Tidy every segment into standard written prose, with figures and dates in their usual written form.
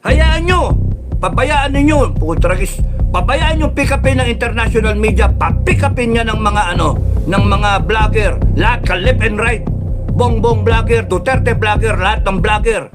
Hayaan nyo! Pabayaan ninyo! Putragis! Pabayaan nyo pick upin ng international media, pa-pick upin niya ng mga ng mga vlogger, lahat ka left and right. Bongbong vlogger, Duterte vlogger, lahat ng vlogger.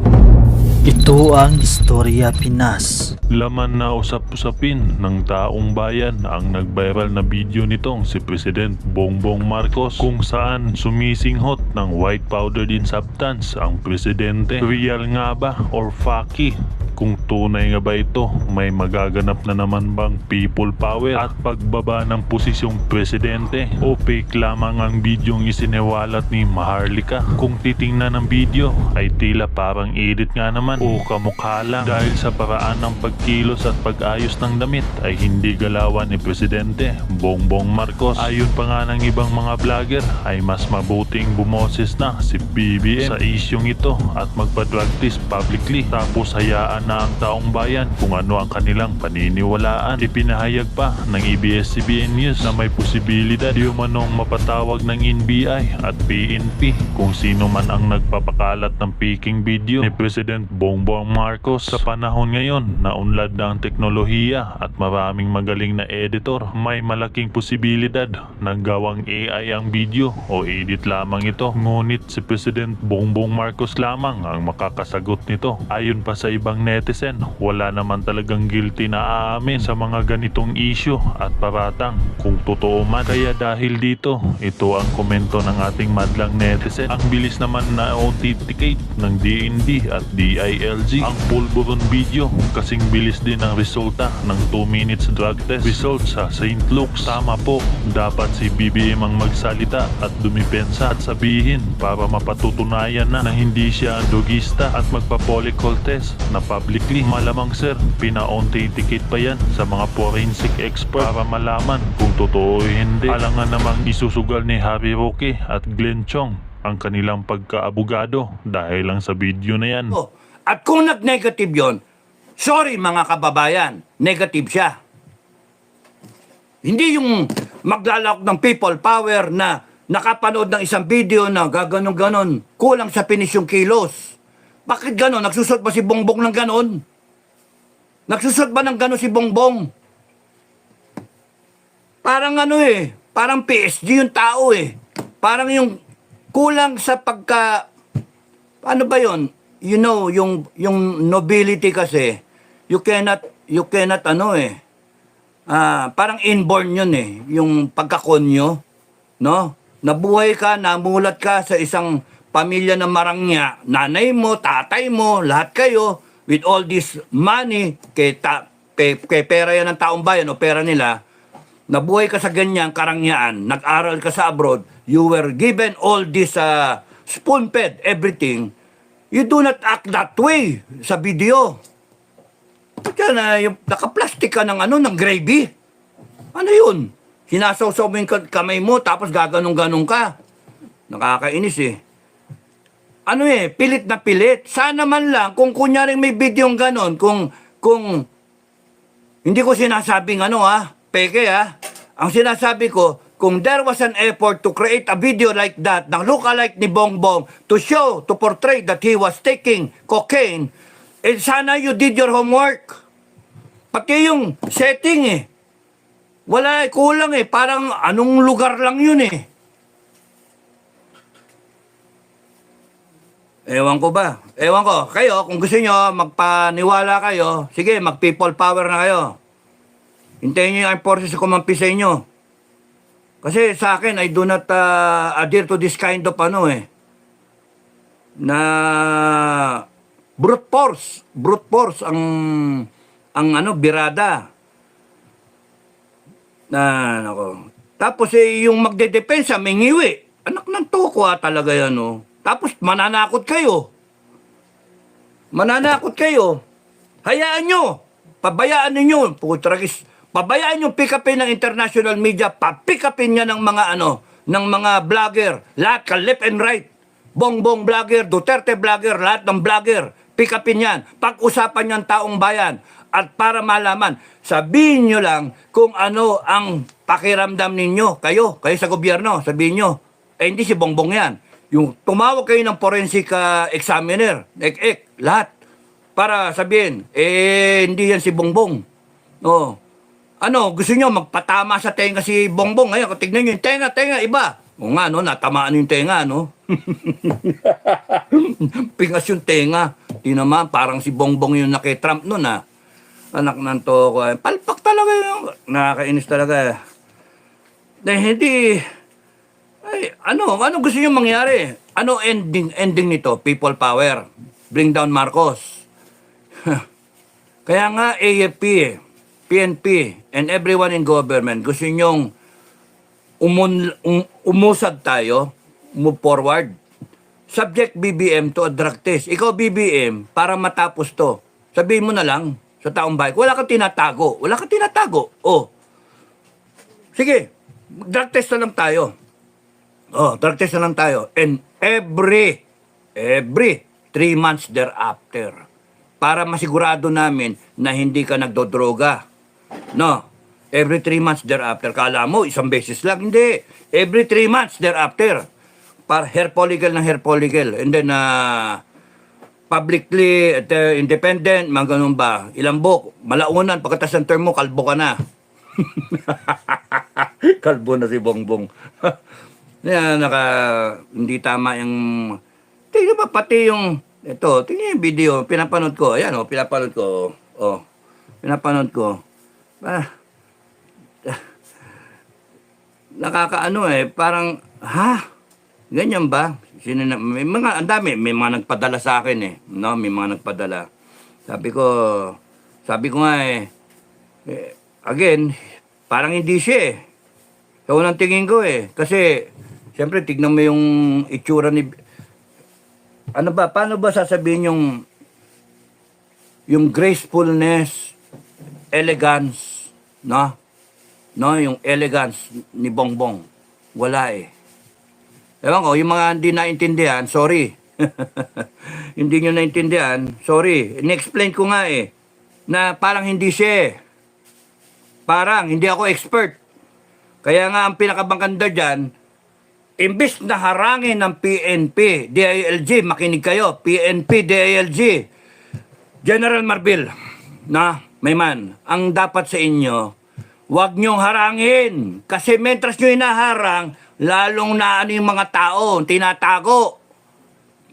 Ito ang Istorya Pinas. Laman na usap-usapin ng taong bayan ang nag-viral na video nitong si President Bongbong Marcos kung saan sumisinghot ng white powdered in substance ang presidente. Real nga ba or fake? Kung tunay nga ba ito, may magaganap na naman bang people power at pagbaba ng posisyong presidente o fake lamang ang bidyong isinewalat ni Maharlika? Kung titingnan ng video ay tila parang edit nga naman o kamukha lang dahil sa paraan ng pagkilos at pag-ayos ng damit ay hindi galawan ni Presidente Bongbong Marcos. Ayon pa nga ng ibang mga vlogger ay mas mabuting bumoses na si BBM sa isyong ito at magpa-drug test publicly tapos hayaan na ang taong bayan kung ano ang kanilang paniniwalaan. Ipinahayag pa ng ABS-CBN News na may posibilidad di umanong mapatawag ng NBI at PNP kung sino man ang nagpapakalat ng peking video ni President Bongbong Marcos. Sa panahon ngayon na unlad na ang teknolohiya at maraming magaling na editor, may malaking posibilidad na gawang AI ang video o edit lamang ito. Ngunit si President Bongbong Marcos lamang ang makakasagot nito. Ayon pa sa ibang netizen, wala naman talagang guilty na aamin sa mga ganitong issue at paratang kung totoo man. Kaya dahil dito, ito ang komento ng ating madlang netizen. Ang bilis naman na authenticate ng DND at DILG ang pulburon video, kasing bilis din ang resulta ng 2 minutes drug test result sa St. Luke's. Tama po, dapat si BBM ang magsalita at dumipensa at sabihin para mapatutunayan na hindi siya andogista at magpa-polycol test na publicly. Malamang sir, pina-authenticate pa yan sa mga forensic expert para malaman kung totoo o hindi. Alangan namang isusugal ni Harry Roque at Glenn Chong ang kanilang pagkaabogado dahil lang sa video na yan. At kung nag-negative yon, sorry mga kababayan, negative siya. Hindi yung maglalak ng people power na nakapanood ng isang video na gaganon-ganon, kulang sa finish yung kilos. Bakit ganon? Nagsusot ba si Bongbong ng ganon? Nagsusot ba ng ganon si Bongbong? Parang parang PSG yung tao Parang yung kulang sa pagka, ano ba yon? You know, yung nobility kasi, you cannot parang inborn yun yung pagkakonyo, no? Nabuhay ka, namulat ka sa isang pamilya na marangya, nanay mo, tatay mo, lahat kayo, with all this money, kay pera yan ng taong bayan o pera nila, nabuhay ka sa ganyang karangyaan, nag-aral ka sa abroad, you were given all this spoon-fed everything, you do not act that way sa video. Kaya yung nakaplastic ka ng ng gravy. Ano yun? Sinasawsaw mo yung kamay mo tapos gaganong-ganong ka. Nakakainis pilit na pilit. Sana man lang, kung kunyaring may video ganon, kung hindi ko sinasabing peke Ang sinasabi ko, kung there was an effort to create a video like that, ng lookalike ni Bongbong, to portray that he was taking cocaine, sana you did your homework. Pati yung setting wala kulang parang anong lugar lang yun Ewan ko ba? Ewan ko. Kayo, kung gusto nyo, magpaniwala kayo, sige, mag-people power na kayo. Hintayin nyo yung forces sa kumampi sa inyo. Kasi sa akin, I do not adhere to this kind of na brute force ang birada. Tapos yung magdedepensa, may ngiwi. Anak ng toko talaga yan Tapos mananakot kayo. Hayaan nyo. Pabayaan ninyo. Pabayaan yung pick upin ng international media. Pa-pick upin niya ng mga ng mga vlogger. Lahat ka left and right. Bongbong vlogger, Duterte vlogger, lahat ng vlogger. Pick upin yan. Pag-usapan yan taong bayan. At para malaman, sabihin nyo lang kung ano ang pakiramdam ninyo. Kayo sa gobyerno, sabihin nyo. Hindi si Bongbong yan. Yung tumawag kayo ng forensic examiner, lahat. para sabihin, hindi yan si Bongbong. Oh. Ano, gusto nyo magpatama sa tenga si Bongbong? Ngayon, tignan nyo yung tenga, iba. O nga, no, natamaan yung tenga, no? Pingas yung tenga. Di naman, parang si Bongbong yung naki-Trump nun, ha? Anak ng toko. Palpak talaga yung... Nakakainis talaga. Hindi... Ay, ano gusto nyo mangyari? Ano ending nito? People power. Bring down Marcos. Kaya nga, AFP, PNP, and everyone in government, gusto nyong umusad tayo, move forward. Subject BBM to a drug test. Ikaw BBM, para matapos to, sabihin mo na lang sa taong bayan, wala kang tinatago. Wala kang tinatago. Oh. Sige, drug test na lang tayo. Oh, drug test na lang tayo. And every 3 months thereafter, para masigurado namin na hindi ka nagdodroga. No. Every 3 months thereafter. Kala mo, isang beses lang. Hindi. Every 3 months thereafter. Para hair follicle ng hair follicle. And then, publicly, independent, mga ganun ba. Ilang book. Malaunan. Pagkatas ng term mo, kalbo ka na. Kalbo na si Bongbong. Yan, hindi tama yung... Tingnan ba pati yung... Ito, tingnan yung video. Pinapanood ko. Ayan, pinapanood ko. Pinapanood ko. Nakakaano parang, ganyan ba? May mga, ang dami, may mga nagpadala sa akin no? May mga nagpadala. Sabi ko nga again, parang hindi siya Sa unang tingin ko kasi, siyempre, tignan mo yung itsura ni, paano ba sasabihin yung gracefulness, elegance, no, yung elegance ni Bongbong. Wala Ewan ko, yung mga hindi naintindihan, sorry. Hindi nyo naintindihan, sorry. In-explain ko nga na parang hindi siya Parang, hindi ako expert. Kaya nga, ang pinakabangkanda dyan, imbis na harangin ng PNP, DILG, makinig kayo, PNP, DILG, General Marbil, may man, ang dapat sa inyo, huwag nyong harangin. Kasi mentras nyo inaharang, lalong naano yung mga tao, tinatago.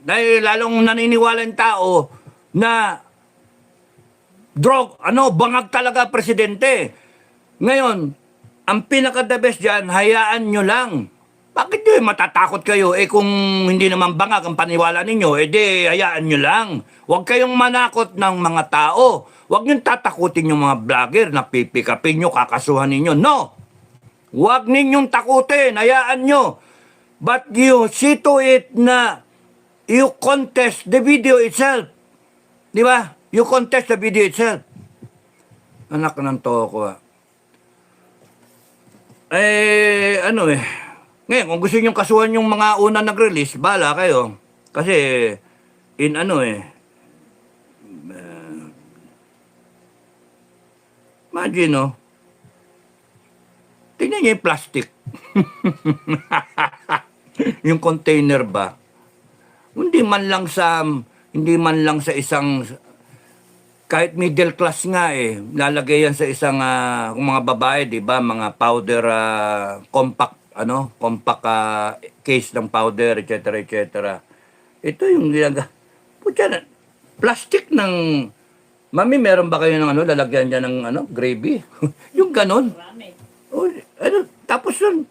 Dahil lalong naniniwala yung tao na bangag talaga presidente. Ngayon, ang pinaka-the best dyan, hayaan nyo lang. Bakit nyo matatakot kayo? Kung hindi naman bangag ang paniwala ninyo, di hayaan nyo lang. Huwag kayong manakot ng mga tao. Huwag nyo tatakutin yung mga vlogger na pipikapin nyo, kakasuhan ninyo. No! Huwag ninyong takutin, hayaan nyo. But you see to it na you contest the video itself. Di ba? You contest the video itself. Anak ng toko Ngayon, kung gusto nyo kasuhan yung mga una nag-release, bala kayo. Kasi, imagine, tingnan nyo yung plastic. Yung container ba? Hindi man lang sa isang, kahit middle class nga lalagay yan sa isang, kung mga babae, di ba, mga powder, compact case ng powder, etc. Ito yung plastic ng, mami, meron ba kayo ng lalagyan dyan ng gravy? Yung ganon. Tapos yun,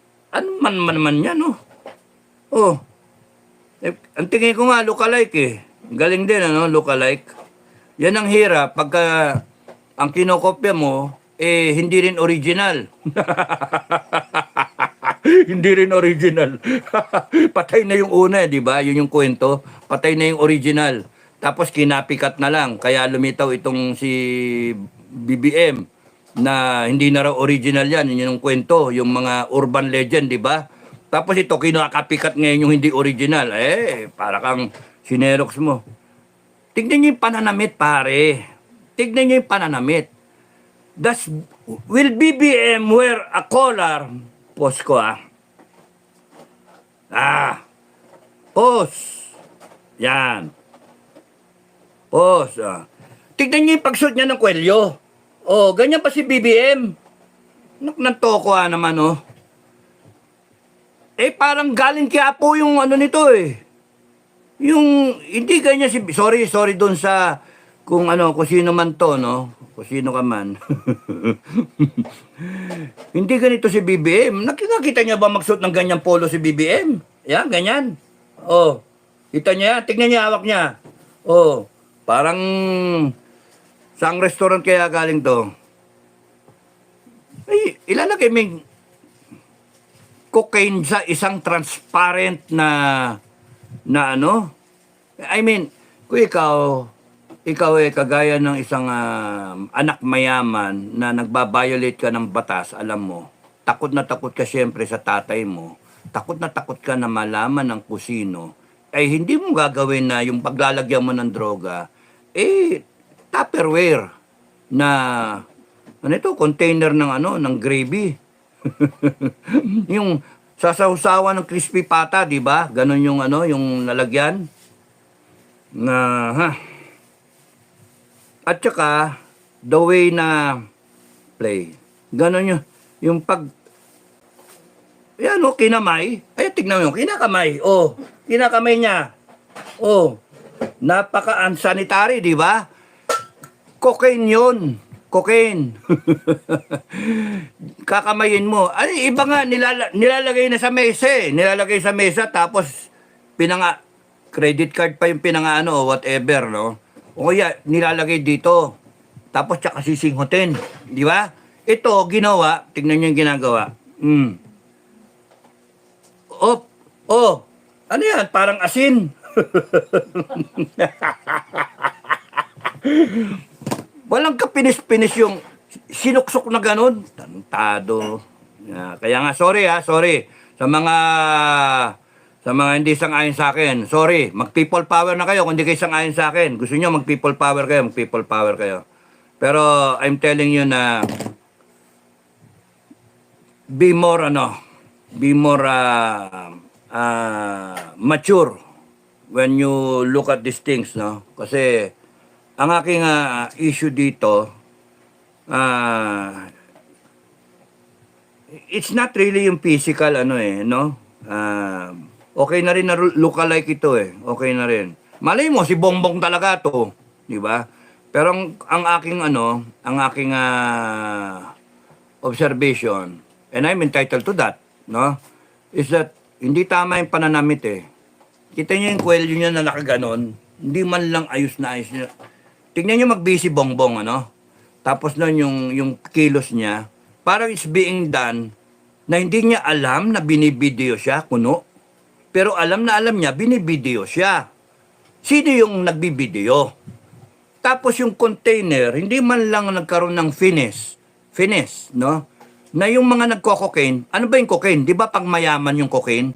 man yan, ang tingin ko nga, lookalike Galing din, lookalike. Yan ang hirap, pagka ang kinokopya mo, hindi rin original. Hindi rin original. Patay na yung una, di ba? Yun yung kwento. Patay na yung original. Tapos kinapikat na lang. Kaya lumitaw itong si BBM na hindi na raw original yan. Yun yung kwento. Yung mga urban legend, di ba? Tapos ito, kinakapikat ngayon yung hindi original. Para kang sinerox mo. Tignan nyo yung pananamit, pare. Tignan nyo yung pananamit. Will BBM wear a collar? Pause ko, Pause. Yan. Pause, tignan niyo yung pagsuot niya ng kwelyo. Oh, ganyan pa si BBM. Nantoko naman, oh. Eh, parang galing Quiapo yung ano nito, eh. Yung, hindi ganyan si, sorry dun sa, kung sino man to, no? Kung sino ka man. Hindi ganito si BBM. Nakikita niya ba magsuot ng ganyang polo si BBM? Yan, ganyan. Oh, kita niya, tignan niya, hawak niya. Oh, parang, saang restaurant kaya galing to? Ay, ilalagay mo cocaine sa isang transparent na I mean, kung ikaw kagaya ng isang anak mayaman na nagbabiolate ka ng batas, alam mo, takot na takot ka siyempre sa tatay mo, takot na takot ka na malaman ng kusino, ay hindi mo gagawin na yung paglalagyan mo ng droga, Tupperware na container ng gravy. Yung sasawsawa ng crispy pata, di ba? Ganon yung yung lalagyan. At saka, the way na play. Ganon yung pag, yan kinamay. Ay, tignan mo yung kinakamay. Oh, kinakamay niya. Oh, napaka-unsanitary, di ba? Cocaine yun. Cocaine. Kakamayin mo. Ay, iba nga, nilalagay na sa mesa eh. Nilalagay sa mesa, tapos credit card pa yung whatever, no? O kaya, nilalagay dito. Tapos, tsaka sisinghotin. Di ba? Ito, ginawa. Tignan nyo yung ginagawa. Oh, ano yan? Parang asin. Walang kapinis-pinis yung sinuksok na ganun. Tantado. Kaya nga, sorry. Sa mga hindi sang-ayon sa akin, sorry. Mag-people power na kayo kung hindi kayo sang-ayon sa akin. Gusto nyo mag-people power kayo, mag-people power kayo. Pero, I'm telling you na be more mature when you look at these things, no? Kasi, ang aking issue dito, it's not really yung physical, no? Okay na rin na lookalike ito, eh. Okay na rin. Malay mo, si Bongbong talaga to, di ba? Pero ang aking observation, and I'm entitled to that, no? Is that, hindi tama yung pananamit, eh. Kita niyo yung kwelyo niya na nakaganon, hindi man lang ayos na ayos niya. Tingnan niyo mag-busy Bongbong, Tapos nun yung kilos niya, parang it's being done na hindi niya alam na binibideo siya, kuno. Pero alam niya, binibideo siya. Sino yung nagbibideo? Tapos yung container, hindi man lang nagkaroon ng finesse, no? Na yung mga nagko-cocaine, ano ba yung cocaine? Di ba pag mayaman yung cocaine?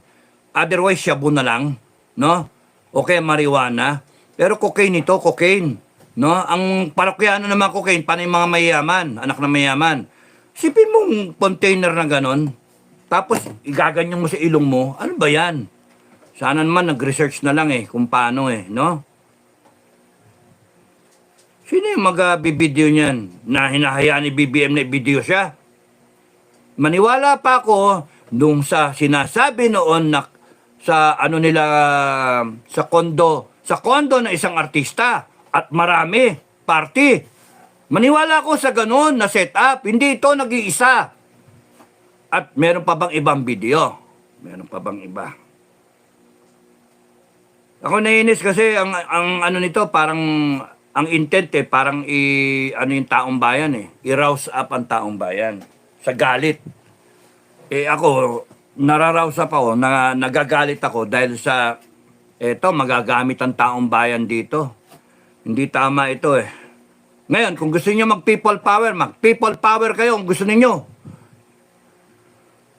Otherwise, shabu na lang, no? Okay, marijuana. Pero cocaine ito, cocaine. No? Ang parokyano naman cocaine, paano yung mga mayaman, anak na mayaman? Sipin mong container na ganon, tapos igaganyan mo sa ilong mo, ano ba yan? Sana naman nag-research na lang kung paano no? Sino yung mag-bibideo niyan na hinahayaan ni BBM na i-video siya? Maniwala pa ako nung sa sinasabi noon na sa sa kondo na isang artista. At marami, party. Maniwala ko sa ganun na setup. Hindi ito nag-iisa. At meron pa bang ibang video? Meron pa bang iba? Ako nainis kasi ang nito parang ang intent parang yung taong bayan i-rouse up ang taong bayan sa galit. Ako nararouse up ako, nagagalit ako dahil sa magagamit ang taong bayan dito. Hindi tama ito Ngayon, kung gusto niyo mag-people power kayo kung gusto niyo.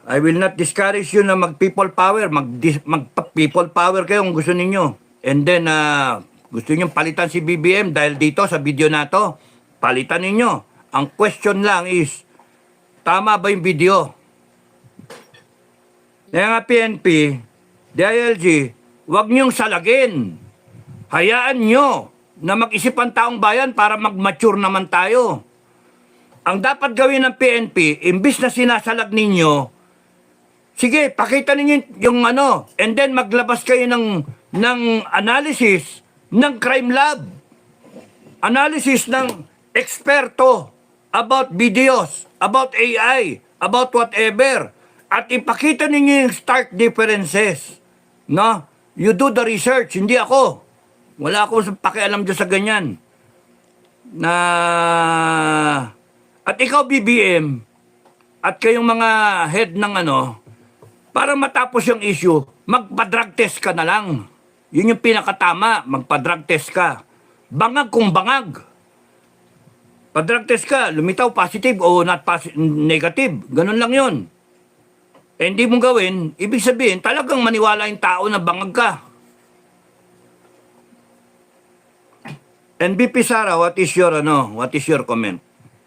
I will not discourage you na mag-people power. Mag-people power kayo kung gusto niyo. And then, gusto niyo palitan si BBM dahil dito sa video na to, palitan ninyo. Ang question lang is, tama ba yung video? Kaya nga PNP, DILG, huwag niyong salagin. Hayaan nyo na mag-isip ang taong bayan para mag-mature naman tayo. Ang dapat gawin ng PNP, imbis na sinasalag ninyo, sige, pakita ninyo yung ano, and then maglabas kayo ng analysis ng crime lab. Analysis ng eksperto about videos, about AI, about whatever. At ipakita ninyo yung stark differences. No? You do the research, hindi ako. Wala akong pakialam dyan sa ganyan. At ikaw, BBM, at kayong mga head ng ano, para matapos yung issue, magpa-drug test ka na lang. Yun yung pinakatama, magpa-drug test ka. Bangag kung bangag. Pa-drug test ka, lumitaw positive o not negative. Ganun lang yun. Eh, hindi mong gawin, ibig sabihin, talagang maniwala yung tao na bangag ka. And BP Sara, what is your comment?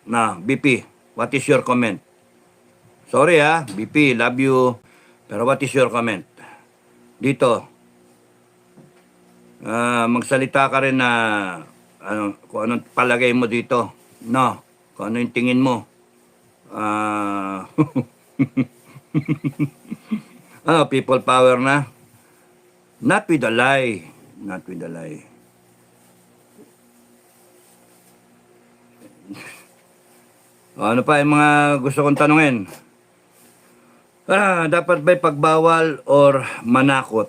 Na, BP, what is your comment? Sorry BP, love you. Pero what is your comment? Dito, magsalita ka rin na kung anong palagay mo dito. No, kung ano yung tingin mo. People power na. Not with a lie. Not with a lie. Ano pa yung mga gusto kong tanungin? Dapat ba'y pagbawal or manakot?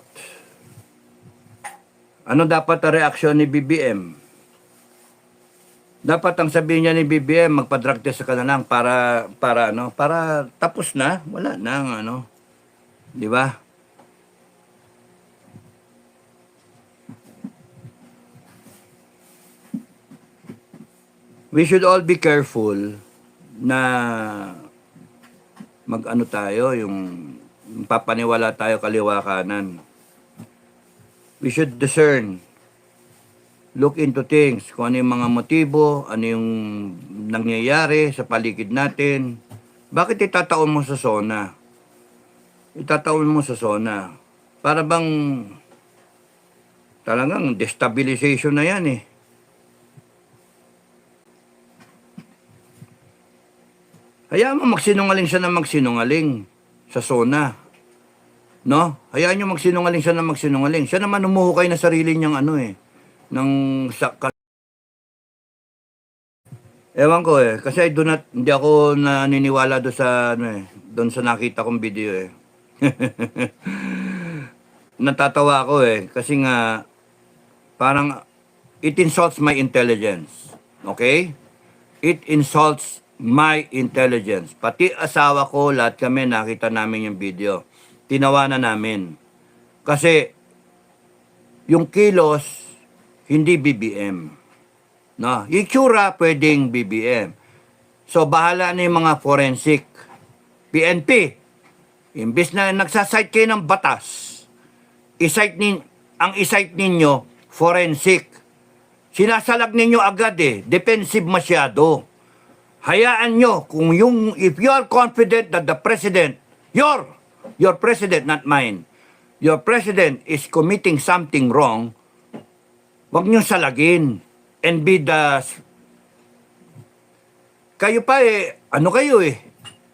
Ano dapat ang reaksyon ni BBM? Dapat ang sabihin niya ni BBM, magpa-drug test ka na lang para tapos na, wala na di ba? We should all be careful na mag-ano tayo, yung papaniwala tayo kaliwa kanan. We should discern, look into things, kung ano yung mga motibo, ano yung nangyayari sa paligid natin. Bakit itataon mo sa zona? Itataon mo sa zona. Para bang talagang destabilization na yan eh. Hayaan mo magsinungaling siya na magsinungaling sa zona. No? Hayaan nyo magsinungaling siya na magsinungaling. Siya naman umuhukay na sarili niyang Ewan ko kasi hindi ako naniniwala doon sa doon sa nakita kong video Natatawa ako kasi nga parang it insults my intelligence. Okay? It insults my intelligence. Pati asawa ko, lahat kami nakita namin yung video. Tinawanan namin. Kasi yung kilos hindi BBM. No, yung tsura pwedeng BBM. So bahala na yung mga forensic. PNP. Imbis na nagsasite kayo ng batas, ang isite ninyo forensic. Sinasalag ninyo agad defensive masyado. Hayaan nyo, if you are confident that the president, your president, not mine, your president is committing something wrong, wag nyo salagin and be the... Kayo pa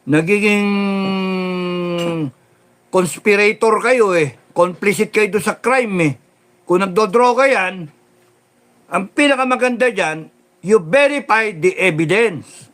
nagiging conspirator kayo complicit kayo doon sa crime Kung nagdodroga yan, ang pinakamaganda dyan, you verify the evidence.